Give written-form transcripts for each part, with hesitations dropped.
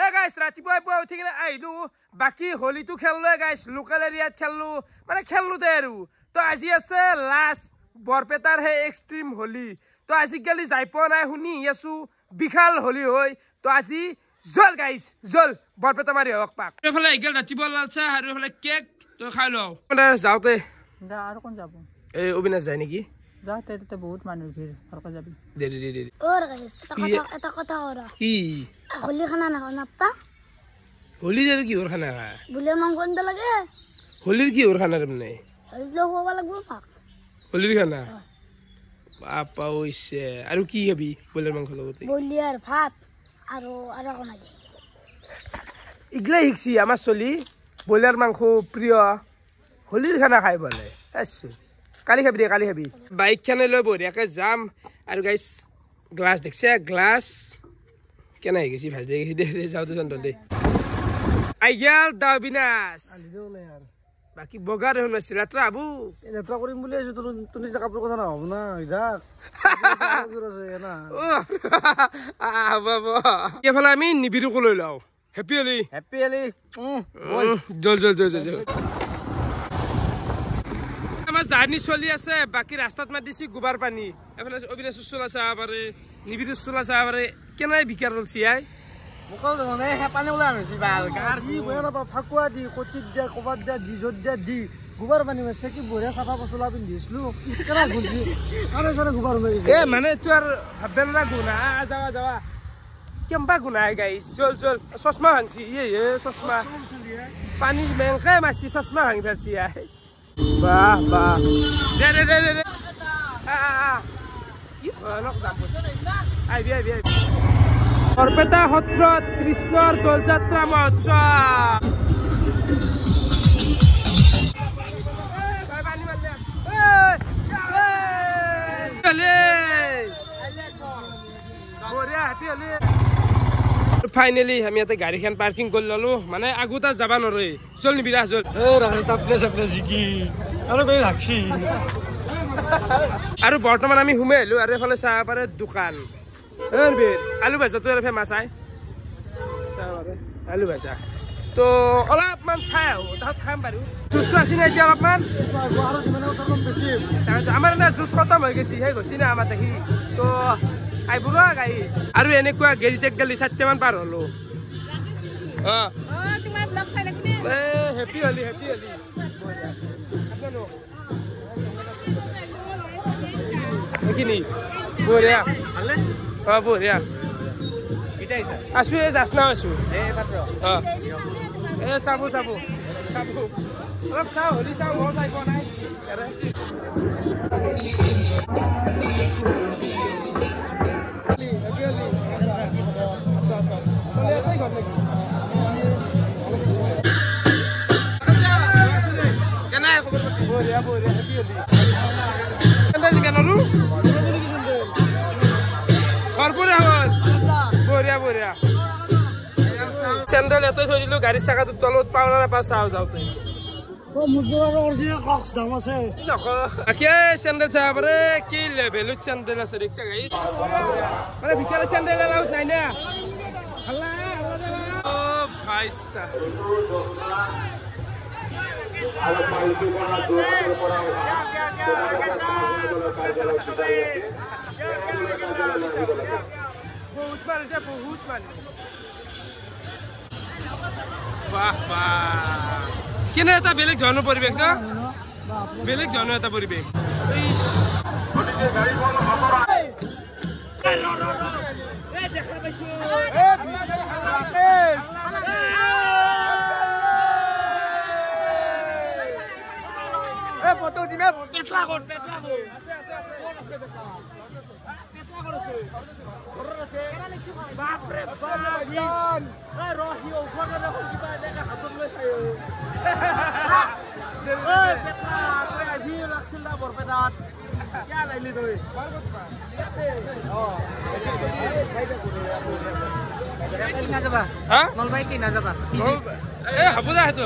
হে গাইছ ৰাতিপুৱা পুৱা উঠি কিনে আহিলো বাকি হোলীটো খেললো গাইছ লোকেল এৰিয়াত খেললো মানে খেললো দে আৰু তো আজি আছে লাষ্ট বৰপেটাৰ হে এক্সট্ৰিম হোলী তো আজিকালি যাই পোৱা নাই শুনি আছো বিশাল হোলী হয় তো আজি জল গাইছ জল বৰপেটা মাৰি হওক পাক এফালে ইগেল ৰাতিপুৱা লাল চাহ আৰু এফালে কেক তো খাই লওঁ যাওঁতে আৰু কোন যাব এই অবিনাশ যায় নেকি যাওঁতে তাতে বহুত মানুহ ভিৰ ভালকৈ যাবি দে और गाइस এটা কথা ওরা কি হোলি খানা না নাপা হোলী যে কি ওর খানা বুলে মাংস আনতে লাগে হোলীৰ কি ওৰ খানা মানে হোলি লোক হবা লাগবো পাক হোলীৰ খানা বাপা ওইছে আৰু কি খাবি বইলাৰ মাংস লগতে বলিয়াৰ ভাত আৰু কোন আছে ইগলা শিকছি আমাৰ চলি বইলাৰ মাংস প্ৰিয় হোলীৰ খানা খাই বলে আছো কালি খাবি দে কালি খাবি বাইক খানে লৈ বঢ়িয়াকে যাম আৰু গাইছ গ্লাছ দেখছে গ্লাছ কেনে হৈ গৈছি ভাজি গৈছি দে যাওঁতে চন্দ দে আই গেল দা বিনাশ বাকি বগা দেখোন মাছি ৰাত্ৰা আবু লেট্ৰা কৰিম বুলি আহিছো তুমি কাপোৰ কথা নহ'ব না যাক এইফালে আমি নিবিড়কো লৈ লওঁ হেপী হলি জল আমাৰ জাৰ্নি চলি আছে বাকি ৰাস্তাত মাতিছি গোবৰ পানী এফালে অবিনাশ চলা চাব পাৰে নিবিড় চলা চাব পাৰে কেনে বিকাৰ চলছি আই পানী ওলাই আনিছি ফাকুৱা দি কচিত দিয়া কবাত দিয়া দি য'ত দিয়া দি গোবৰ পানী মাৰিছে কি বঢ়িয়া চাফা পচলা পিন্ধিছিলো গোবৰ এ মানে তোৰ ভাববে না গুণা যাৱা কেম্পা গুণাই গাইছ চল চশমা ভাঙছি ইয়ে চশমা পানী মেংকে মাছি চশমা ভাঙি ফেলছি আই বাহ দে কি ভয়ানক যাম আহিবি বৰপেটা সত্ৰত কৃষ্ণৰ দোলযাত্ৰা মহোৎসৱ ফাইনেলি আমি ইয়াতে গাড়ীখন পাৰ্কিং কৰি ললো মানে আগতে যাবা নৰে চল নিবি ৰাহ চল আৰু বৰ্তমান আমি সোমাই আহিলো আৰু এফালে চাহ পাৰে দোকান আলু ভাজাটো ফেমাছ আই আলু ভাজা তো অলপমান চাই আহো তাত খাম বাৰু জুচটো আছে না এতিয়া অলপমান আমাৰ না জুচ খতম হৈ গৈছে সেই গৈছি না আমাৰ দেখি তো আহিব ৰ গাড়ী আৰু এনেকুৱা গেজিটেক গেলি 4টামান পাৰ হলো হেপী হলি এইখিনি বঢ়িয়া বঢ়িয়া আছো এই জাচনাও আছো চাবো অলপ চাওঁ হলি চাওঁ মই চাই পোৱা নাই বঢ়িয়া চেণ্ডেল এটাই থৈ দিলো গাড়ীৰ চাকাটোৰ তলত পাওঁ না নাপাওঁ চাওঁ যাওঁতে চেণ্ডেল চাব পাৰে কি লেভেলত চেণ্ডেল আছে দেখিছা গাড়ী মানে ভিতৰত চেণ্ডেল এলাউড নাই না ভাইছা বহুত মানুহ বাহ কেনে এটা বেলেগ ধৰণৰ পৰিৱেশ ন বেলেগ ধৰণৰ এটা পৰিৱেশ হ'ব যা সেইটো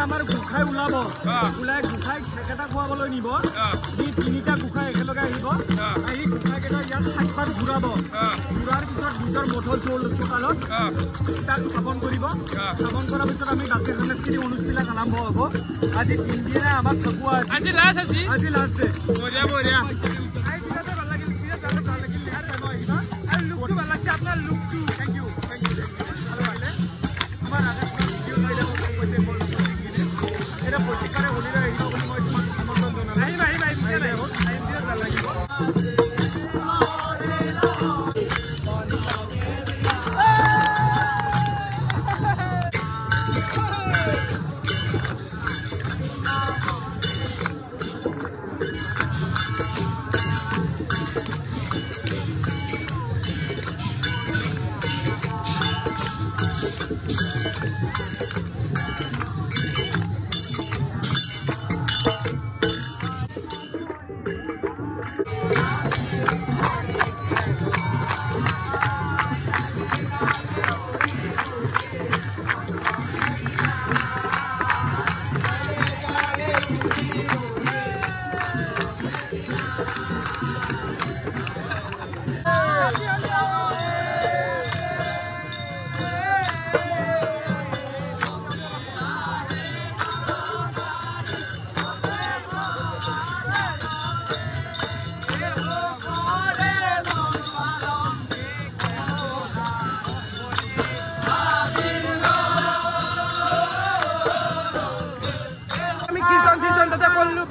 আমাৰ গুখাই ওলাব ওলাই গুখাই খেকেটা খুৱাবলৈ নিব দি তিনিটা গুখাই একেলগে আহিব আহি গুখাইকেইটা ইয়াত 7 বাৰ ঘূৰাব ঘূৰাৰ পিছত নিজৰ মঠৰ চোতালত তাক স্থাপন কৰিব স্থাপন কৰাৰ পিছত আমি বাকী সাংস্কৃতিক অনুষ্ঠানবিলাক আৰম্ভ হ'ব আজি 3 দিনে আমাৰ ফাকুৱা আজি লাষ্ট বঢ়িয়া বঢ়িয়া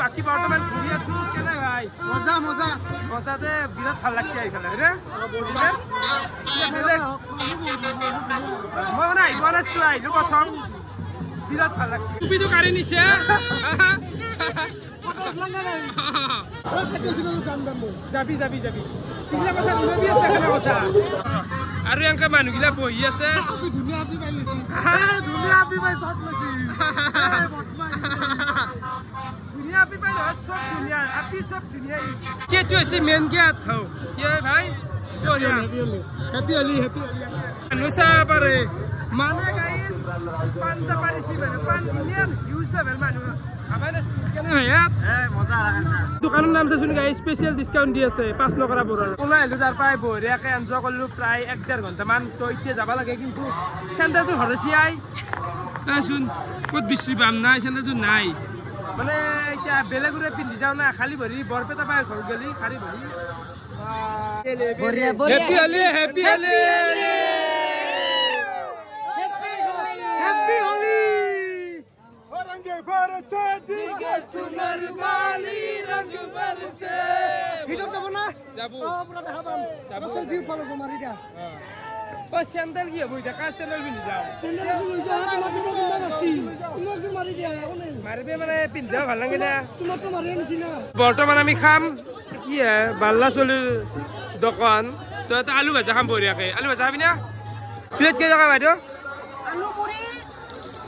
বাকি বর্তমান ঘুরি আছো কেনে ভাই মজা মজা মজাতে বিরাট ভাল লাগছে এইখানে রে মই মানে আইব নাছিলো আইলো প্রথম বিরাট ভাল লাগছে টুপিটো কাঢ়ি নিছে যাবি যাবি যাবি কিলা কথা নিবি আছে কেনে কথা আৰু এংকা মানুহগিলা বহি আছে ধুনীয়া আপি পাইলি ধুনীয়া আপি পাই সব লৈছি दुनिया भी पाई सब दुनिया अभी सब दुनिया के तो ऐसे मेन क्या था ये भाई बोलिए हैप्पी होली अनुसा पर माने गाइस पांच पारी सी बने पांच दुनिया यूज द वेल मानु हमारे केने है मजा लागা দোকানৰ নাম আছে গাইস স্পেশাল ডিসকাউন্ট দি আছে 5 নকৰা বৰৰ ওলাই আইলো তাৰ পাই বঢ়িয়াকে এনজয় কৰিলো প্ৰায় 1.5 ঘণ্টা মান তো ইতে যাব লাগে কিন্তু চেন্টাৰটো হৰসি আই শুন কত বিশ্ৰী পাম নাই চেন্টাৰটো নাই মানে এটা বেলেগুৰে পিন্ধি যাও না খালি ভৰি বৰপেটা পাই ঘৰ গলি খালি ভৰি বঢ়িয়া বঢ়িয়া happy Holi happy Holi happy Holi ও রঙে বরছে দিগে সোনার বালি রঙ বরছে ভিডিও যাব না যাব ও পুরা দেখাবাম যাব সেলফি ফলো মারি দা ও স্যান্ডেল কি হবো দেখা স্যান্ডেল পিন্ধি যাও স্যান্ডেল পিন্ধি যাও তোমার জন্য কিমান আছে তোমার জন্য মারি দিয়া কোনে মারবে মানে পিন্ধি যাও ভাল লাগে না তোমার তো মারি আনিছি না বর্তমান আমি খাম কি বাল্লা চলিৰ দোকান তো এটা আলু ভাজা খাম বঢ়িয়াকে আলু ভাজা খাবি না প্লেট কেই টকা বাইদেউ আলু পুৰি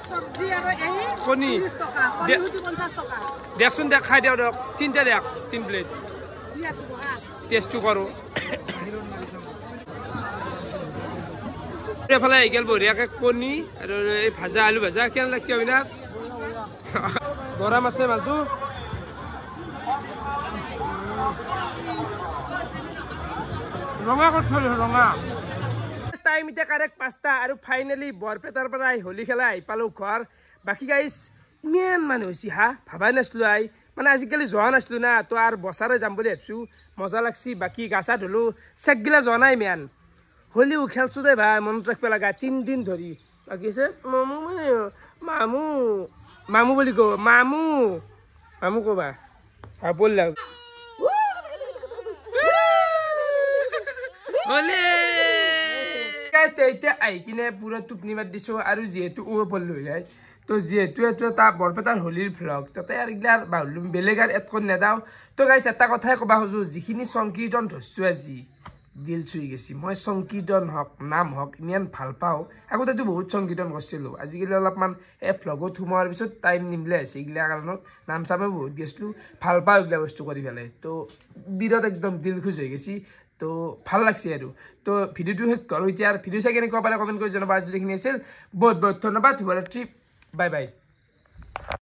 সবজি আৰু এই কণী 30 টকা কণী 50 টকা দেখচোন দেখ খাই দিও দক তিনটা দেখ তিন প্লেট কি আছে বহা টেস্টটো কৰো এফালে আইগেল বঢ়িয়াকে কণী আৰু এই ভাজা আলু ভাজা কেন লাগছে অবিনাশ গৰম আছে মালটো ৰঙা কঠল ৰঙা টাইম ইতে কাৰেক্ট 5টা আৰু ফাইনালি বৰপেটাৰ পৰা হোলি খেলা আহি পালো ঘৰ বাকি গাইস মেন মানুহ হৈছি হা ভাবাই নাছিলো আই মানে আজিকালি যোৱা নাছিলোঁ না তো আৰু বছৰে যাম বুলি ভাবিছোঁ মজা লাগছি বাকী গা চা ধুলোঁ চেকগিলা যোৱা নাই মেন হোলীও খেলছোঁ দে ভাই মনত ৰাখিব লগা 3 দিন ধৰি বাকী আছে মামু মামু বুলি কব মামু মামু কবা বল লাগ এতিয়া আহি কিনে পুৰা টোপনি মাত দিছোঁ আৰু যিহেতু পল হৈ যায় তো যিহেতু এইটো এটা বৰপেটাৰ হোলীৰ ভ্লগ তাতে আৰু এইগিলা বাহুলো বেলেগ আৰু এড কৰি নেদাওঁ তো গাইছ এটা কথাই ক'ব খোজোঁ যিখিনি সংকীৰ্তন ধৰিছোঁ আজি দিল চুই গৈছি মই সংকীৰ্তন হওক নাম হওক ইমান ভাল পাওঁ আগতেতো বহুত সংকীৰ্তন কৰিছিলোঁ আজিকালি অলপমান এই ভ্লগত সোমোৱাৰ পিছত টাইম নিমিলে হৈছে এইগিলা কাৰণত নাম চামে বহুত গৈছিলোঁ ভাল পাওঁ এইগিলা বস্তু কৰি পেলাই তো বিৰাট একদম দিল খুচ হৈ গৈছি তো ভাল লাগছে আৰু তো ভিডিঅ'টো শেষ কৰোঁ এতিয়া ভিডিঅ' চাই কেনেকুৱা পালে কমেণ্ট কৰি জনাবা আজি এইখিনি আছিল বহুত বহুত ধন্যবাদ শুভৰাত্ৰি বাই বাই